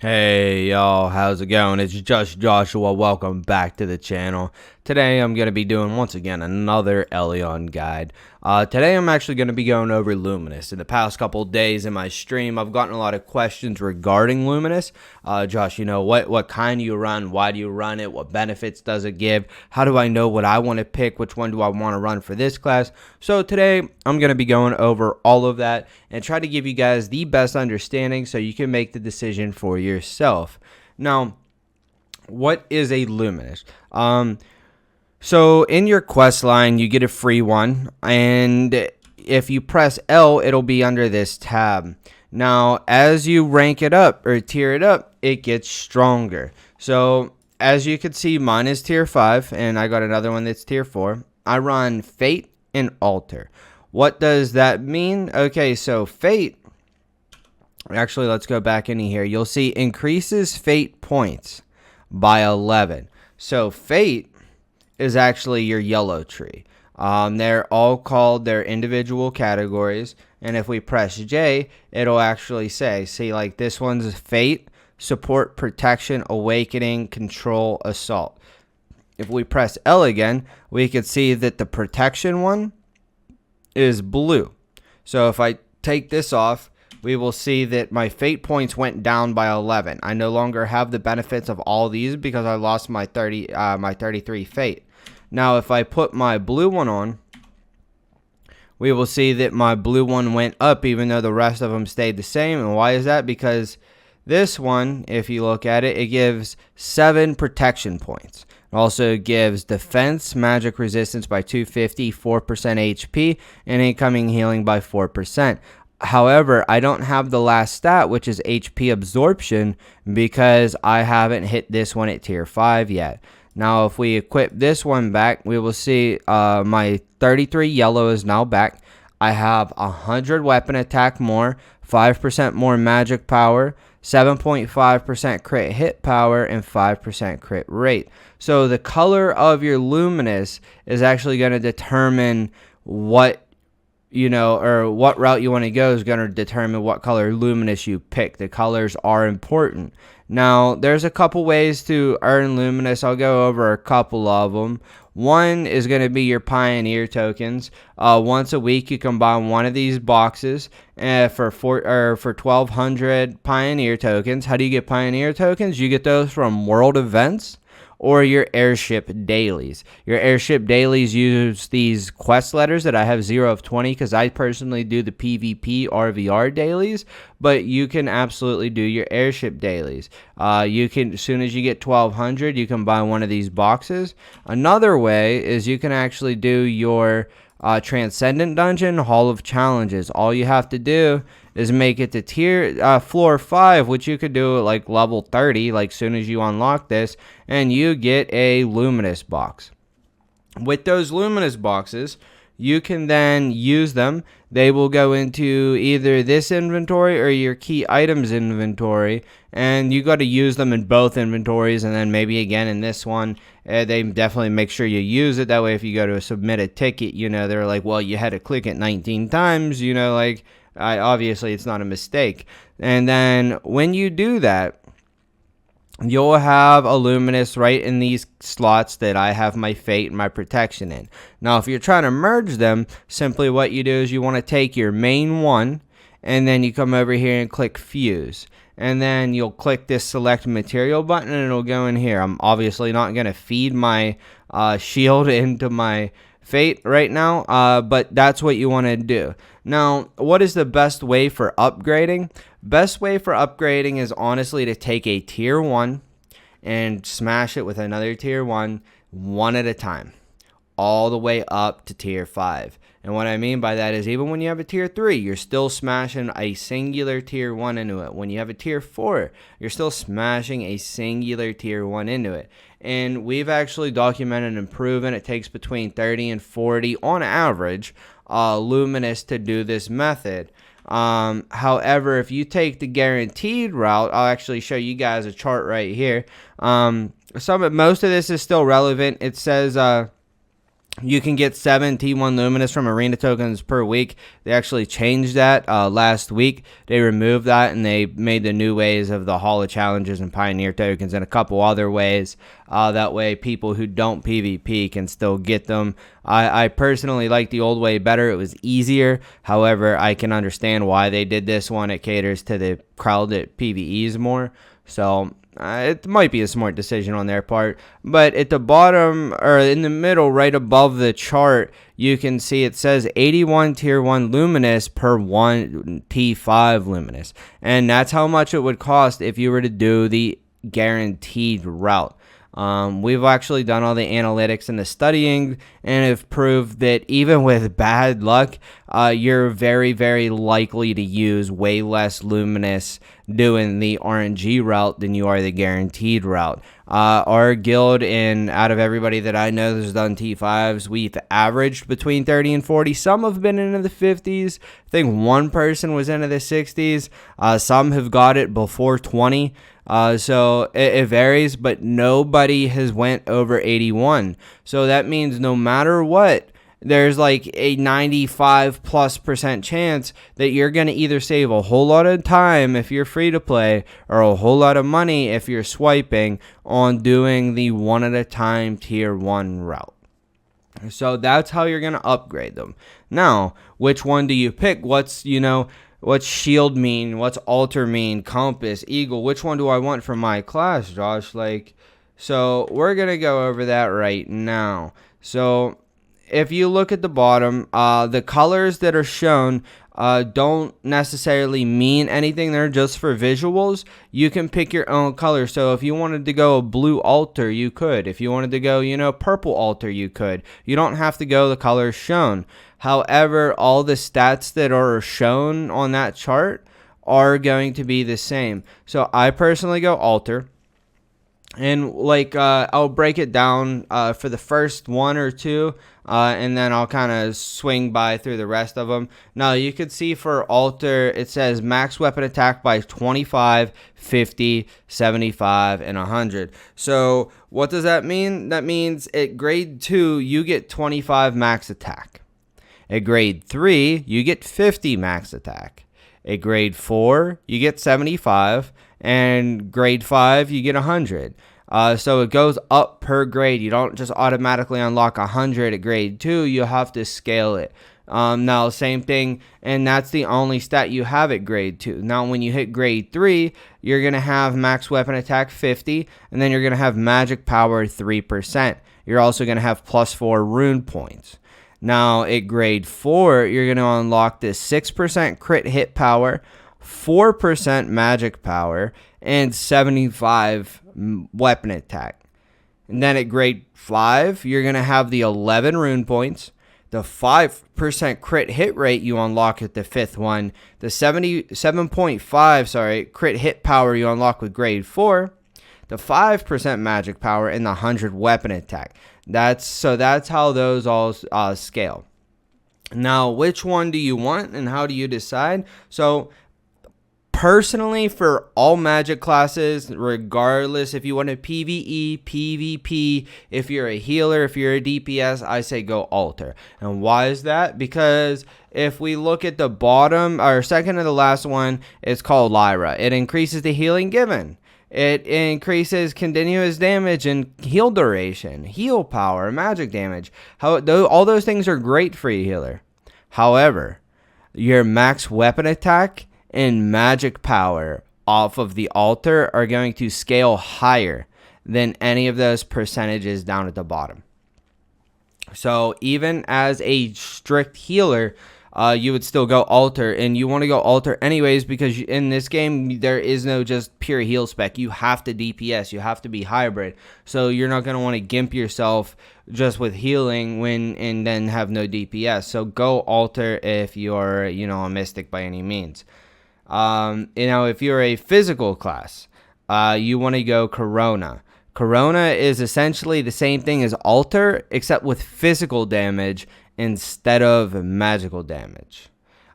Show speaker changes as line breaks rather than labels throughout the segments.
Hey y'all, how's it going? It's just Joshua. Welcome back to the channel. Today I'm going to be doing once again another Elyon guide. Today I'm actually going to be going over Luminous. In the past couple days in my stream, I've gotten a lot of questions regarding Luminous. Josh, what kind do you run? Why do you run it? What benefits does it give? How do I know what I want to pick? Which one do I want to run for this class? So today I'm going to be going over all of that and try to give you guys the best understanding so you can make the decision for yourself. Now, what is a Luminous? So in your quest line, you get a free one, and if you press L, it'll be under this tab. Now, as you rank it up or tier it up, it gets stronger. So as you can see, mine is tier 5, and I got another one that's tier 4. I run Fate and Alter. What does that mean? Okay, so Fate, actually, let's go back in here. You'll see increases Fate points by 11. So Fate is actually your yellow tree. They're all called their individual categories, and if we press J, it'll actually say, see, like this one's Fate, Support, Protection, Awakening, Control, Assault. If we press L again, we can see that the Protection one is blue. So if I take this off, we will see that my Fate points went down by 11. I no longer have the benefits of all these because I lost my 33 Fate. Now, if I put my blue one on, we will see that my blue one went up even though the rest of them stayed the same. And why is that? Because this one, if you look at it, it gives 7 protection points. It also gives defense, magic resistance by 250, 4% HP, and incoming healing by 4%. However, I don't have the last stat, which is HP absorption, because I haven't hit this one at tier 5 yet. Now, if we equip this one back, we will see my 33 yellow is now back. I have 100 weapon attack more, 5% more magic power, 7.5% crit hit power, and 5% crit rate. So the color of your Luminous is actually going to determine what what route you want to go is going to determine what color Luminous you pick. The colors are important. Now, there's a couple ways to earn Luminous. I'll go over a couple of them. One is going to be your Pioneer tokens. Once a week, you can buy one of these boxes for 1,200 Pioneer tokens. How do you get Pioneer tokens? You get those from world events or your airship dailies. Your airship dailies use these quest letters that I have 0 of 20 because I personally do the PvP RVR dailies, but you can absolutely do your airship dailies. You can, as soon as you get 1,200, you can buy one of these boxes. Another way is you can actually do your Transcendent dungeon, Hall of Challenges. All you have to do is make it to floor 5, which you could do at like level 30, like soon as you unlock this, and you get a Luminous box. With those Luminous boxes, you can then use them. They will go into either this inventory or your key items inventory, and you got to use them in both inventories, and then maybe again in this one. They definitely make sure you use it. That way, if you go to submit a ticket, they're like, well, you had to click it 19 times, obviously it's not a mistake. And then when you do that, you'll have a Luminous right in these slots that I have my Fate and my Protection in. Now, if you're trying to merge them, simply what you do is you want to take your main one, and then you come over here and click Fuse. And then you'll click this Select Material button, and it'll go in here. I'm obviously not going to feed my shield into my Fate right now, but that's what you want to do. Now, what is the best way for upgrading? Best way for upgrading is honestly to take a tier 1 and smash it with another tier 1 at a time, all the way up to tier 5. And what I mean by that is even when you have a tier 3, you're still smashing a singular tier 1 into it. When you have a tier 4, you're still smashing a singular tier 1 into it. And we've actually documented and proven it takes between 30 and 40 on average Luminous to do this method. However, if you take the guaranteed route, I'll actually show you guys a chart right here. Most of this is still relevant. It says You can get 7 T1 Luminous from arena tokens per week. They actually changed that last week. They removed that and they made the new ways of the Hall of Challenges and Pioneer tokens and a couple other ways. That way people who don't PvP can still get them. I personally like the old way better. It was easier. However, I can understand why they did this one. It caters to the crowd that PvEs more. So it might be a smart decision on their part, but at the bottom or in the middle, right above the chart, you can see it says 81 tier 1 Luminous per 1 T5 Luminous, and that's how much it would cost if you were to do the guaranteed route. We've actually done all the analytics and the studying and have proved that even with bad luck, you're very, very likely to use way less Luminous doing the RNG route than you are the guaranteed route. Our guild, and out of everybody that I know that's done T5s, we've averaged between 30 and 40. Some have been into the 50s. I think one person was into the 60s. Some have got it before 20. So it varies, but nobody has went over 81. So that means no matter what, there's like a 95+% chance that you're going to either save a whole lot of time if you're free to play or a whole lot of money if you're swiping on doing the one at a time tier 1 route. So that's how you're going to upgrade them. Now, which one do you pick? What's shield mean? What's altar mean? Compass, eagle? Which one do I want for my class, Josh? So we're going to go over that right now. So if you look at the bottom, the colors that are shown don't necessarily mean anything. They're just for visuals. You can pick your own color. So if you wanted to go a blue altar, you could. If you wanted to go, purple altar, you could. You don't have to go the colors shown. However, all the stats that are shown on that chart are going to be the same. So I personally go altar. And I'll break it down for the first one or two, and then I'll kind of swing by through the rest of them. Now, you can see for altar, it says max weapon attack by 25, 50, 75, and 100. So what does that mean? That means at grade 2, you get 25 max attack. At grade 3, you get 50 max attack. At grade 4, you get 75. And grade 5, you get 100. So it goes up per grade. You don't just automatically unlock 100 at grade 2. You have to scale it. Now, same thing, and that's the only stat you have at grade 2. Now, when you hit grade 3, you're going to have max weapon attack 50, and then you're going to have magic power 3%. You're also going to have +4 rune points. Now, at grade 4, you're going to unlock this 6% crit hit power, 4% magic power, and 75 weapon attack. And then at grade 5, you're going to have the 11 rune points, the 5% crit hit rate you unlock at the 5th one, the 77.5 crit hit power you unlock with grade 4, the 5% magic power, and the 100 weapon attack. That's how those all scale. Now, which one do you want and how do you decide? So personally, for all magic classes, regardless if you want a PvE, PvP, if you're a healer, if you're a DPS, I say go altar. And why is that? Because if we look at the bottom, or second to the last one, it's called Lyra. It increases the healing given. It increases continuous damage and heal duration, heal power, magic damage. All those things are great for a healer. However, your max weapon attack and magic power off of the altar are going to scale higher than any of those percentages down at the bottom. So even as a strict healer, you would still go altar, and you want to go altar anyways because in this game there is no just pure heal spec. You have to DPS, you have to be hybrid, so you're not going to want to gimp yourself just with healing and then have no DPS. So go altar if you're a mystic by any means. If you're a physical class, you want to go Corona. Corona is essentially the same thing as altar except with physical damage instead of magical damage.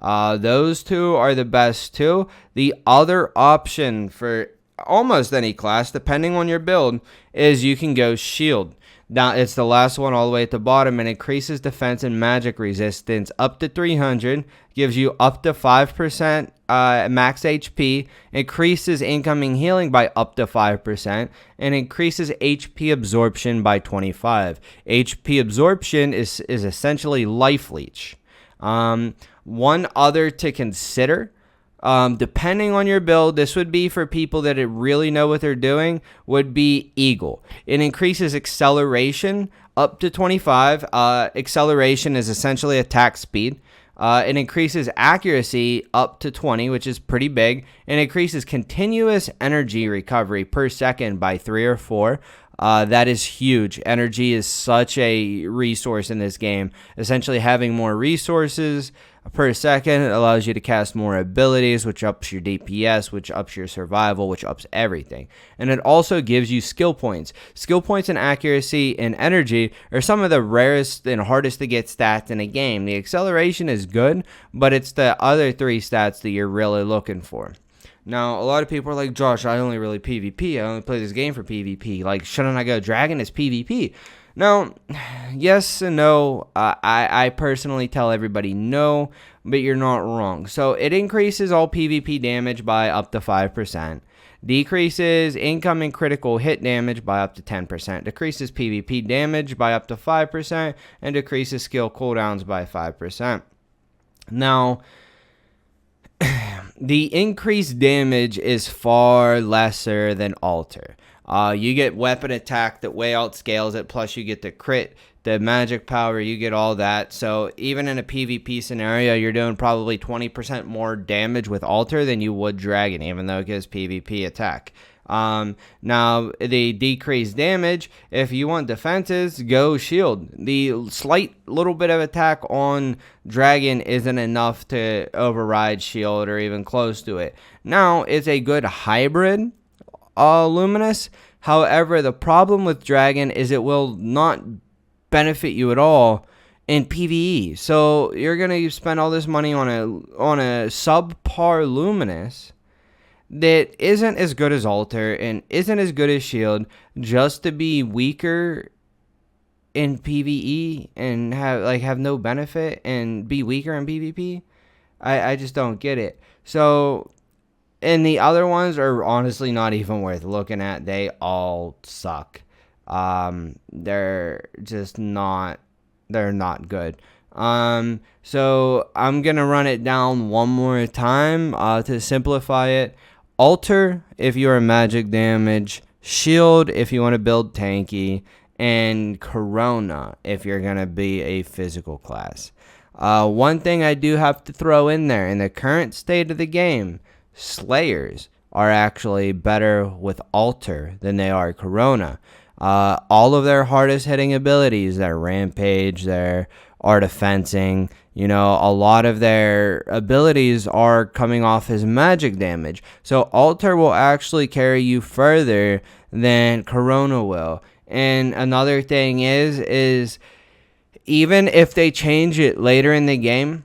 Those two are the best two. The other option for almost any class, depending on your build, is you can go shield. Now it's the last one all the way at the bottom, and increases defense and magic resistance up to 300, gives you up to 5% max HP, increases incoming healing by up to 5%, and increases HP absorption by 25. HP absorption is essentially life leech. One other to consider, depending on your build, this would be for people that really know what they're doing, would be Eagle. It increases acceleration up to 25. Acceleration is essentially attack speed. It increases accuracy up to 20, which is pretty big. It increases continuous energy recovery per second by 3 or 4. That is huge. Energy is such a resource in this game. Essentially, having more resources per second allows you to cast more abilities, which ups your DPS, which ups your survival, which ups everything. And it also gives you skill points. Skill points and accuracy and energy are some of the rarest and hardest to get stats in a game. The acceleration is good, but it's the other 3 stats that you're really looking for. Now, a lot of people are like, Josh, I only really PvP. I only play this game for PvP. Like, shouldn't I go Dragon? It's PvP. Now, yes and no. I personally tell everybody no, but you're not wrong. So it increases all PvP damage by up to 5%. Decreases incoming critical hit damage by up to 10%. Decreases PvP damage by up to 5%. And decreases skill cooldowns by 5%. Now, the increased damage is far lesser than Alter. You get weapon attack that way outscales it, plus you get the crit, the magic power, you get all that. So even in a PvP scenario, you're doing probably 20% more damage with Alter than you would Dragon, even though it gives PvP attack. Now, the decreased damage, if you want defenses, go Shield. The slight little bit of attack on Dragon isn't enough to override Shield or even close to it. Now, it's a good hybrid Luminous. However, the problem with Dragon is it will not benefit you at all in PvE. So you're gonna spend all this money on a subpar Luminous that isn't as good as Alter and isn't as good as Shield, just to be weaker in PvE and have no benefit and be weaker in PvP. I just don't get it. So, and the other ones are honestly not even worth looking at. They all suck. They're just not, they're not good. So I'm gonna run it down one more time to simplify it. Alter if you're magic damage, Shield if you want to build tanky, and Corona if you're going to be a physical class. One thing I do have to throw in there, in the current state of the game, Slayers are actually better with Alter than they are Corona. All of their hardest hitting abilities, their Rampage, their Art of Fencing, you know, a lot of their abilities are coming off as magic damage. So Alter will actually carry you further than Corona will. And another thing is even if they change it later in the game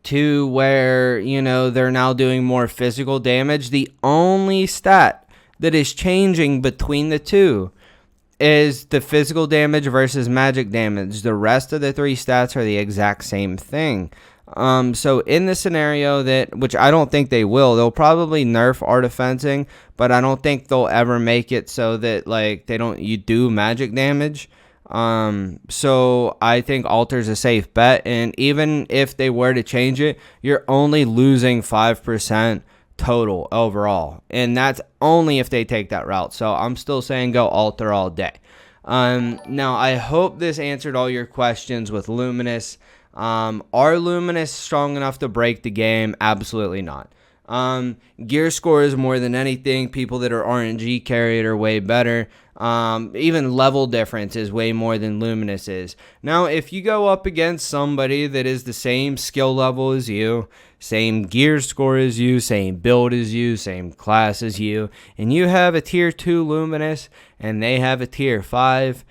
to where, you know, they're now doing more physical damage, the only stat that is changing between the two is the physical damage versus magic damage. The rest of the 3 stats are the exact same thing. So in the scenario that, which I don't think they will, they'll probably nerf Art of Fencing, but I don't think they'll ever make it so that like you do magic damage. So I think Alter's a safe bet, and even if they were to change it, you're only losing 5% total overall, and that's only if they take that route. So I'm still saying go Alter all day. Now I hope this answered all your questions with Luminous. Are Luminous strong enough to break the game? Absolutely not. Gear score is more than anything. People that are RNG carried are way better. Even level difference is way more than Luminous is. Now, if you go up against somebody that is the same skill level as you, same gear score as you, same build as you, same class as you, and you have a tier 2 Luminous and they have a tier 5,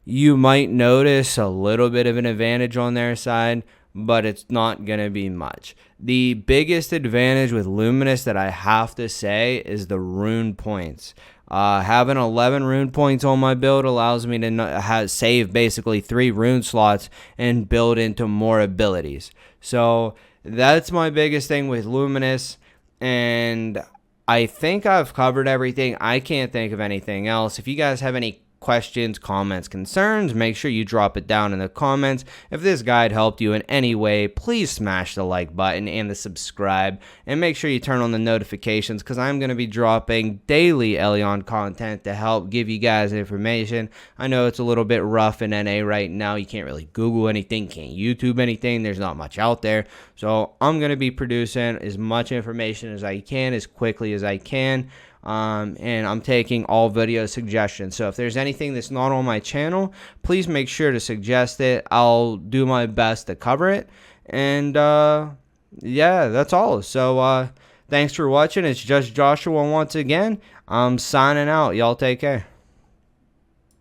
you might notice a little bit of an advantage on their side, but it's not going to be much. The biggest advantage with Luminous that I have to say is the rune points. Having 11 rune points on my build allows me to save basically 3 rune slots and build into more abilities. So that's my biggest thing with Luminous, and I think I've covered everything. I can't think of anything else. If you guys have any questions, comments, concerns, make sure you drop it down in the comments. If this guide helped you in any way, please smash the like button and the subscribe, and make sure you turn on the notifications, because I'm going to be dropping daily Elyon content to help give you guys information. I know it's a little bit rough in NA right now. You can't really Google anything, can't YouTube anything. There's not much out there. So I'm going to be producing as much information as I can, as quickly as I can. And I'm taking all video suggestions. So if there's anything that's not on my channel, please make sure to suggest it. I'll do my best to cover it. And yeah, that's all. So thanks for watching. It's just Joshua once again. I'm signing out. Y'all take care.